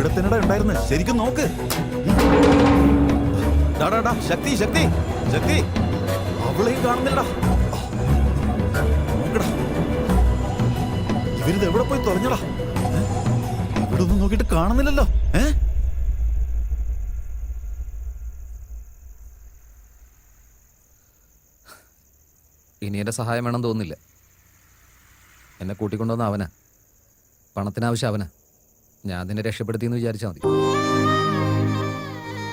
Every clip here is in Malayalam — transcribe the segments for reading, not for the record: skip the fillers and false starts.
ഇവിടെ തന്നെ ഉണ്ടായിരുന്നു. ശരിക്കും നോക്ക്. ശക്തി ശക്തി ശക്തി, അവളെയും കാണുന്നില്ലടാ. നോക്കടാ, ഇവരിത് എവിടെ പോയി തുറഞ്ഞടാ? ഇവിടെ ഒന്നും നോക്കിയിട്ട് കാണുന്നില്ലല്ലോ. ഇനി എന്റെ സഹായം വേണം തോന്നുന്നില്ല. എന്നെ കൂട്ടിക്കൊണ്ടുവന്ന അവനാ, പണത്തിനാവശ്യം അവനാ. ഞാൻ നിന്നെ രക്ഷപ്പെടുത്തിയെന്ന് വിചാരിച്ചാൽ മതി.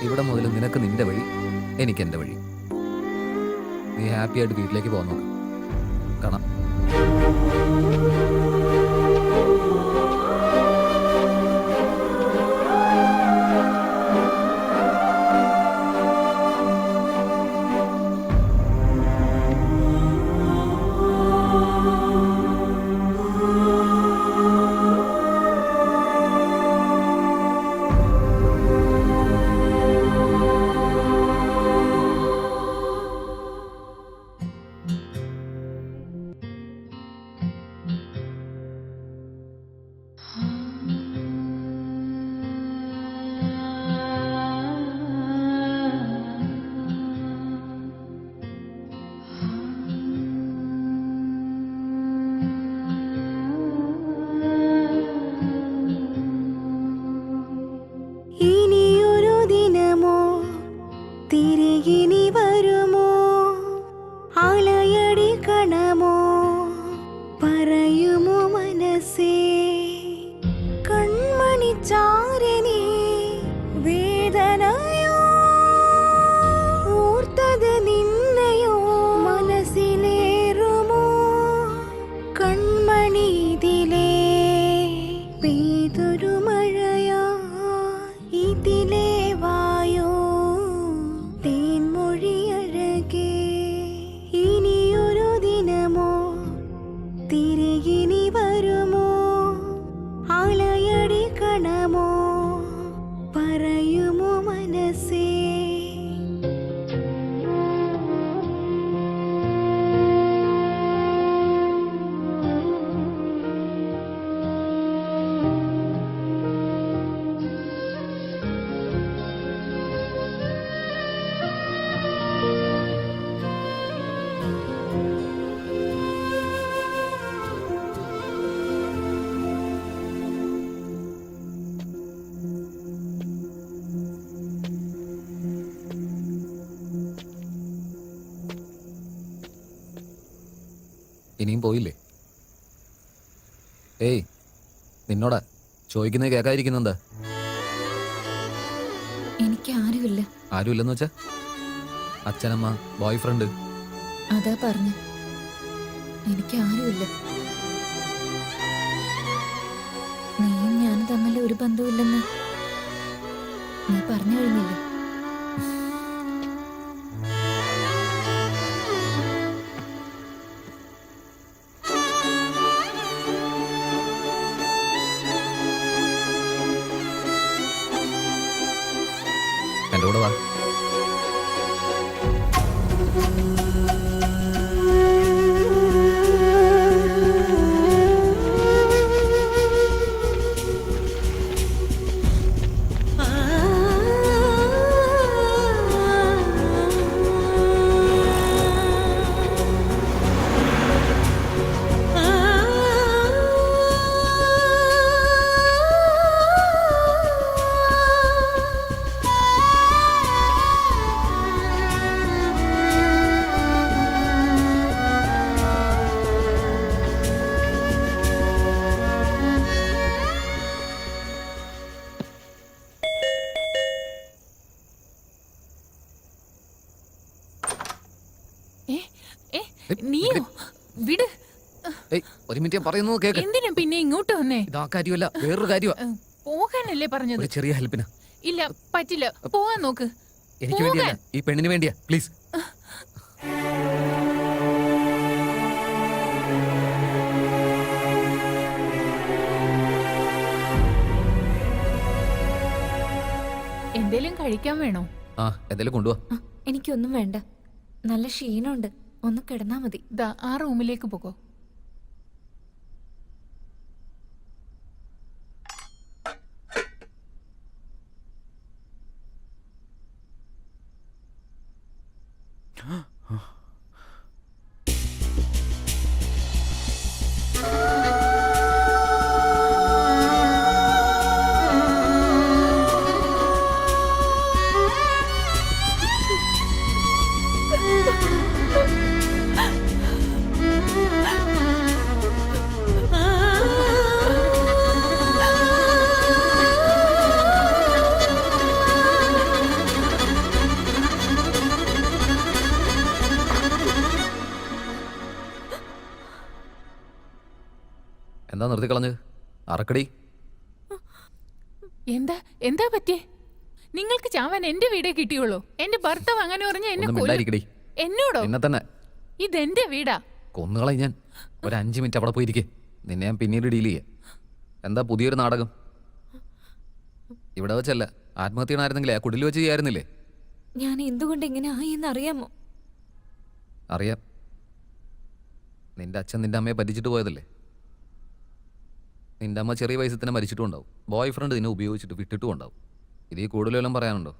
ഇവിടെ മുതൽ നിനക്ക് നിന്റെ വഴി, എനിക്ക് എൻ്റെ വഴി. നീ ഹാപ്പി ആയിട്ട് വീട്ടിലേക്ക് പോകാൻ നോക്ക്. കാണാം. ഇനിയും പോയില്ലേ? ഏയ്, നിന്നോടാ ചോദിക്കുന്നത് കേൾക്കാതിരിക്കുന്നെന്താ? എനിക്ക് ആരുമില്ല. ആരുമില്ലെന്ന് വെച്ചാ? അച്ഛനമ്മ, ബോയ് ഫ്രണ്ട്? അതാ പറഞ്ഞു, എനിക്ക് ആരുമില്ല. നീയും ഞാനും തമ്മിൽ ഒരു ബന്ധവുമില്ലെന്ന് നീ പറഞ്ഞു കഴിഞ്ഞില്ലേ? എൻ്റെ കൂടെ വാ. നീയോ? വിട്. ഒരു മിനിറ്റ് പറയുന്നു കേക്ക്. എന്തിനാ പിന്നെ ഇങ്ങോട്ട് വന്നേ? ഇതാ കാര്യമല്ല, വേറൊരു കാര്യമാണ്. പോകാനല്ലേ പറഞ്ഞത്? ഒരു ചെറിയ ഹെൽപ്പിനാ. ഇല്ല, പറ്റില്ല. പോവാൻ നോക്ക്. എനിക്ക് വേണ്ടിയല്ല, ഈ പെണ്ണിന് വേണ്ടിയാ. പ്ലീസ്. എന്തേലും കഴിക്കാൻ വേണോ? എന്തേലും കൊണ്ടുപോവാ. എനിക്കൊന്നും വേണ്ട, നല്ല ക്ഷീണമുണ്ട്, ഒന്ന് കിടന്നാ മതി. ദാ ആ റൂമിലേക്ക് പോകോ. നിർത്തിക്കളഞ്ഞ് അറക്കടി. എന്താ എന്താ പറ്റിയേ? നിങ്ങൾക്ക് ചാവാൻ എന്റെ വീടേ കിട്ടിയുള്ളൂ. എന്റെ ഭർത്താവ് അങ്ങനെ പറഞ്ഞ എന്നെ ഒന്നും കൊല്ലും. മിണ്ടായിരിക്കടി. എന്നോടോ? എന്നെ തന്നെ ഇതെന്റെ വീടാ. കൊന്നുകളയും ഞാൻ. ഒരു 5 മിനിറ്റ് അവിടെ പോയിരിക്കെ. നിന്നെ ഞാൻ പിന്നീട് ഡീൽ ചെയ്യാം. എന്താ പുതിയൊരു നാടകം? ഇവിടെ വെച്ചല്ല, ആത്മഹത്യ ആയിരുന്നെങ്കിലേ ആ കുടിൽ വെച്ച് ചെയ്യായിരുന്നില്ലേ? ഞാൻ എന്തുകൊണ്ട് ഇങ്ങനെ ആയി എന്നറിയാമോ? അറിയാം. നിന്റെ അച്ഛൻ നിന്റെ അമ്മയെ പറ്റിച്ചിട്ട് പോയതല്ലേ? നിന്റെ അമ്മ ചെറിയ വയസ്സിൽ തന്നെ മരിച്ചിട്ടും ഉണ്ടാവും. ബോയ് ഫ്രണ്ട് നിന്നെ ഉപയോഗിച്ചിട്ട് വിട്ടിട്ടും ഉണ്ടാവും. ഇതിൽ കൂടുതലെല്ലാം പറയാനുണ്ടോ?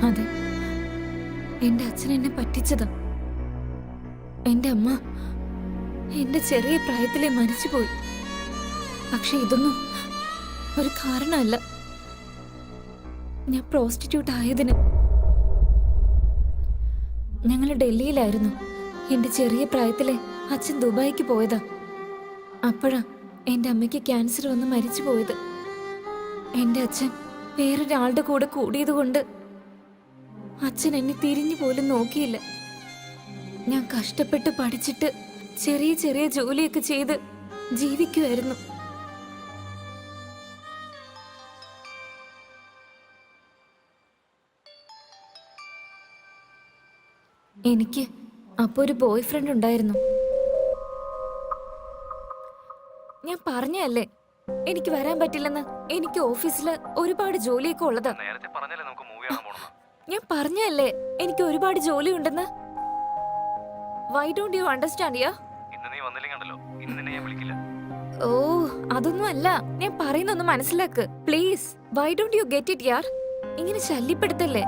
അതെ, എന്റെ അച്ഛൻ എന്നെ പറ്റിച്ചതാ. എന്റെ അമ്മ എന്റെ ചെറിയ പ്രായത്തിലെ മരിച്ചുപോയി. പക്ഷെ ഇതൊന്നും ഒരു കാരണമല്ല ഞാൻ പ്രോസ്റ്റിറ്റ്യൂട്ട് ആയതിന്. ഞങ്ങൾ ഡൽഹിയിലായിരുന്നു. എന്റെ ചെറിയ പ്രായത്തിലെ അച്ഛൻ ദുബായിക്ക് പോയതാ. അപ്പോഴാ എന്റെ അമ്മയ്ക്ക് ക്യാൻസർ വന്ന് മരിച്ചു പോയത്. എന്റെ അച്ഛൻ വേറൊരാളുടെ കൂടെ കൂടിയത് കൊണ്ട് അച്ഛൻ എന്നെ തിരിഞ്ഞു പോലും നോക്കിയില്ല. ഞാൻ കഷ്ടപ്പെട്ട് പഠിച്ചിട്ട് ചെറിയ ചെറിയ ജോലിയൊക്കെ ചെയ്ത് ജീവിക്കുമായിരുന്നു. എനിക്ക് അപ്പൊ ഒരു ബോയ് ഫ്രണ്ട് ഉണ്ടായിരുന്നു. ഞാൻ പറഞ്ഞല്ലേ എനിക്ക് വരാൻ പറ്റില്ലെന്ന്. എനിക്ക് ഓഫീസില് ഒരുപാട് ജോലിയൊക്കെ ഉള്ളതാ. ഞാൻ പറഞ്ഞല്ലേ എനിക്ക് ഒരുപാട് ജോലി ഉണ്ടെന്ന്. വൈ ഡോണ്ട് യു അണ്ടർസ്റ്റാൻഡ് യാ? ഓ അതൊന്നും അല്ല, ഞാൻ പറയുന്നൊന്ന് മനസ്സിലാക്ക് please. Why don't you get it യാർ? ഇങ്ങനെ ശല്യപ്പെടുത്തല്ലേ.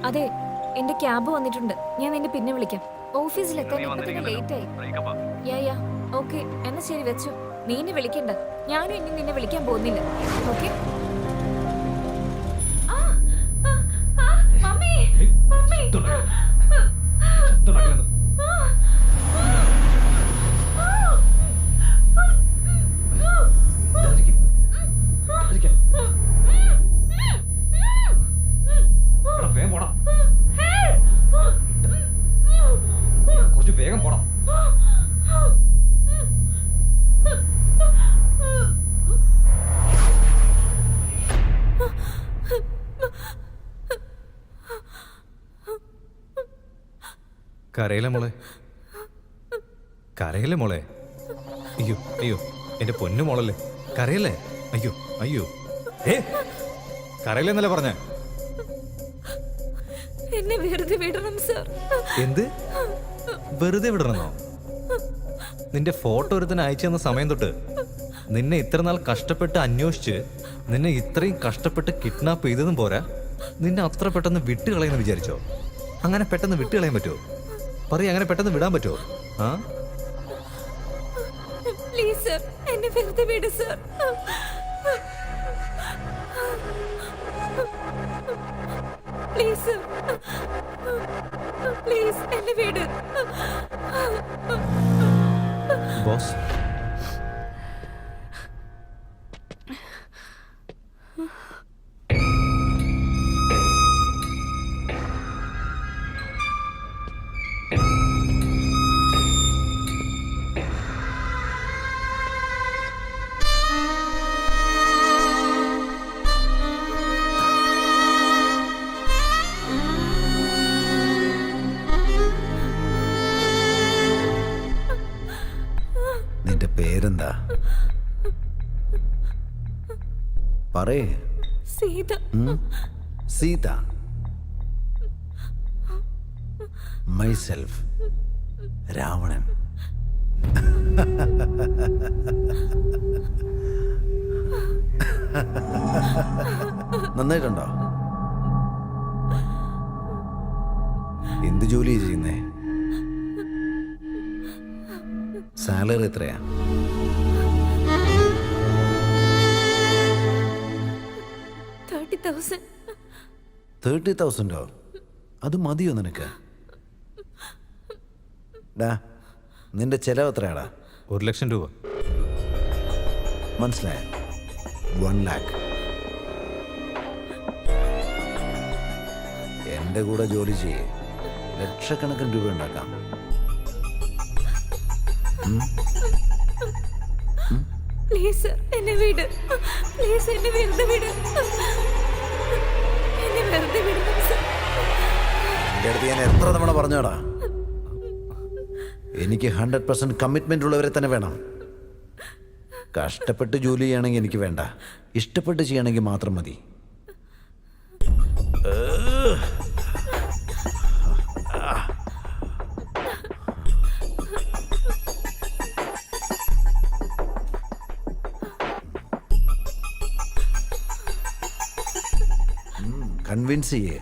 അതെ, എന്റെ ക്യാബ് വന്നിട്ടുണ്ട്. ഞാൻ നിന്നെ പിന്നെ വിളിക്കാം. ഓഫീസിലെത്താൻ ഇപ്പൊ തന്നെ ലേറ്റ് ആയി. യാ ഓക്കെ, എന്നാ ശരി വെച്ചു. നീ എന്നെ വിളിക്കണ്ട. ഞാനും ഇനി നിന്നെ വിളിക്കാൻ പോകുന്നില്ല. ഓക്കെ? വേഗം പോടാ. കരയിലെ മോളെ, കരയിലെ മോളെ. അയ്യോ അയ്യോ, എന്റെ പൊന്നു മോളല്ലേ, കരയല്ലേ? അയ്യോ അയ്യോ, കരയിലെന്നല്ലേ പറഞ്ഞ? എന്നെ വെറുതെ വിടണം സർ. എന്ത് വെറുതെ വിടണമെന്നോ? നിന്റെ ഫോട്ടോ ഒരുത്തന്നെ അയച്ചു തന്ന സമയം തൊട്ട് നിന്നെ ഇത്ര നാൾ കഷ്ടപ്പെട്ട് അന്വേഷിച്ച് നിന്നെ ഇത്രയും കഷ്ടപ്പെട്ട് കിഡ്നാപ്പ് ചെയ്തതും പോരാ, നിന്നെ അത്ര പെട്ടെന്ന് വിട്ടുകളയെന്ന് വിചാരിച്ചോ? അങ്ങനെ പെട്ടെന്ന് വിട്ടുകളയാൻ പറ്റുമോ? പറയ, അങ്ങനെ പെട്ടെന്ന് വിടാൻ പറ്റുമോ? ആ പ്ലീസ് സർ, എന്നെ വെറുതെ വിട് സർ. പ്ലീസ് സർ, പ്ലീസ് എന്നെ വിട്. ബോസ്, നിന്റെ പേരെന്താ? പറയേ. സീത. സീത. മൈസെൽഫ് രാവണൻ. നന്നായിട്ടുണ്ടോ? എന്ത് ജോലിയാ ചെയ്യുന്നേ? സാലറി എത്രയാ? 30,000. 30,000? അത് മതിയോ നിനക്ക്? ഡാ, നിന്റെ ചെലവ് എത്രയാടാ? 1,00,000 രൂപ. മനസ്സിലായ? 1 lakh. എൻ്റെ കൂടെ ജോലി ചെയ്യേ, ലക്ഷക്കണക്കിന് രൂപ ഉണ്ടാക്കാം. പ്ലീസ് സർ, എന്നെ വിട്. പ്ലീസ് എന്നെ വെറുതെ വിട്. എന്നെ വെറുതെ വിടണം സർ. എൻ്റെ അടുത്ത് ഞാൻ എത്ര തവണ പറഞ്ഞോടാ, എനിക്ക് 100% കമ്മിറ്റ്മെൻ്റ് ഉള്ളവരെ തന്നെ വേണം. കഷ്ടപ്പെട്ട് ജോലി ചെയ്യണമെങ്കിൽ എനിക്ക് വേണ്ട, ഇഷ്ടപ്പെട്ട് ചെയ്യണമെങ്കിൽ മാത്രം മതി. കൺവിൻസ് ചെയ്യേ.